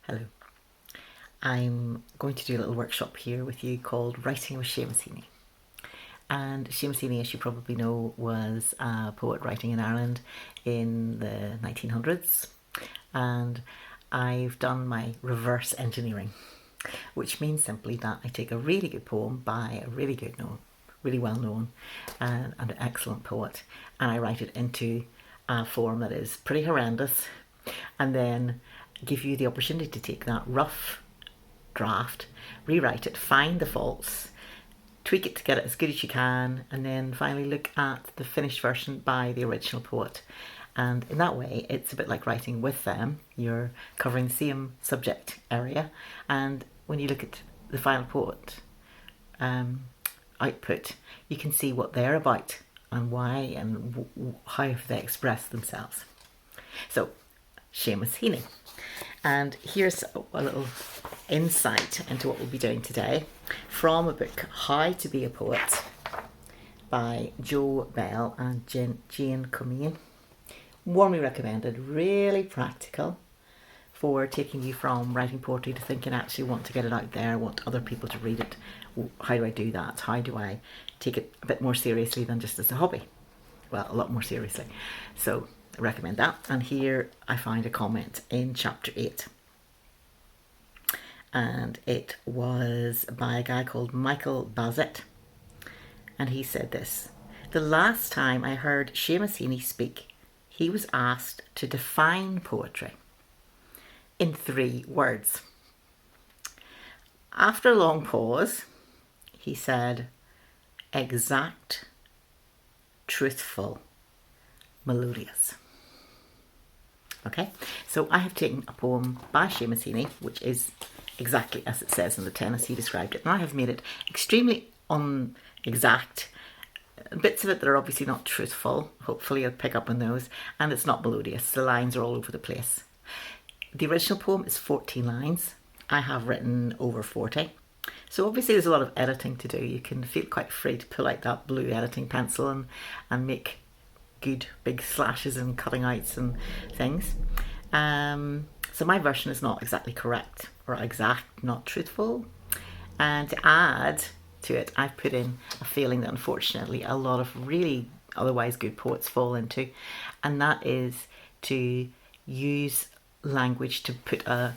Hello. I'm going to do a little workshop here with you called Writing with Seamus Heaney. And Seamus Heaney, as you probably know, was a poet writing in Ireland in the 1900s. And I've done my reverse engineering, which means simply that I take a really good poem by a really well known and an excellent poet, and I write it into a form that is pretty horrendous, and then give you the opportunity to take that rough draft, rewrite it, find the faults, tweak it to get it as good as you can, and then finally look at the finished version by the original poet. And in that way, it's a bit like writing with them. You're covering the same subject area, and when you look at the final poet output, you can see what they're about and why and how they express themselves. So, Seamus Heaney. And here's a little insight into what we'll be doing today from a book, How to Be a Poet, by Joe Bell and Jane Comine. Warmly recommended, really practical for taking you from writing poetry to thinking I actually want to get it out there, I want other people to read it. How do I do that? How do I take it a bit more seriously than just as a hobby? Well, a lot more seriously. So I recommend that. And here I find a comment in chapter 8. And it was by a guy called Michael Bassett. And he said this: the last time I heard Seamus Heaney speak, he was asked to define poetry in 3 words. After a long pause, he said, exact, truthful, melodious. Okay, so I have taken a poem by Seamus Heaney, which is exactly as it says in the 10 as he described it, and I have made it extremely unexact. Bits of it that are obviously not truthful, hopefully you'll pick up on those, and it's not melodious, the lines are all over the place. The original poem is 14 lines. I have written over 40. So obviously there's a lot of editing to do. You can feel quite free to pull out that blue editing pencil and make good big slashes and cutting outs and things. So my version is not exactly correct or exact, not truthful. And to add to it, I've put in a feeling that unfortunately a lot of really otherwise good poets fall into, and that is to use language to put a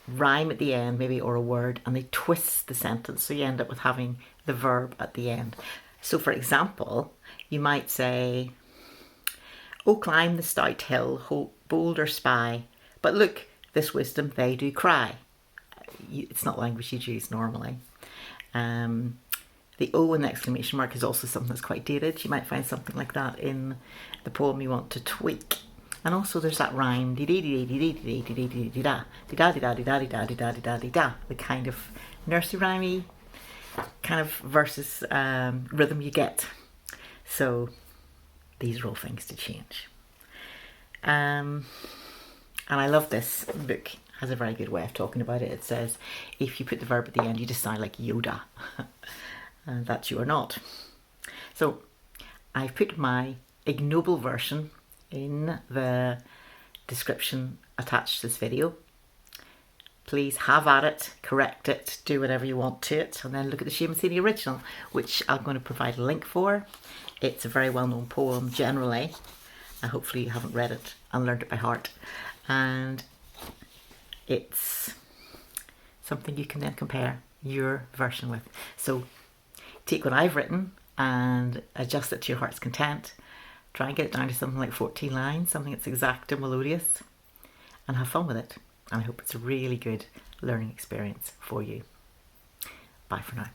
rhyme at the end maybe, or a word, and they twist the sentence so you end up with having the verb at the end. So for example, you might say, oh, climb the stout hill, boulder spy, but look, this wisdom they do cry. It's not language you'd use normally. The O in the exclamation mark is also something that's quite dated. You might find something like that in the poem you want to tweak. And also there's that rhyme, the kind of nursery rhymey kind of versus rhythm you get. So these are all things to change. And I love this book. It has a very good way of talking about it. It says if you put the verb at the end, you just sound like Yoda. And that you are not. So I've put my ignoble version in the description attached to this video. Please have at it, correct it, do whatever you want to it, and then look at the Seamus Heaney original, which I'm going to provide a link for. It's a very well-known poem generally, and hopefully you haven't read it and learned it by heart. And it's something you can then compare your version with. So take what I've written and adjust it to your heart's content. Try and get it down to something like 14 lines, something that's exact and melodious, and have fun with it. And I hope it's a really good learning experience for you. Bye for now.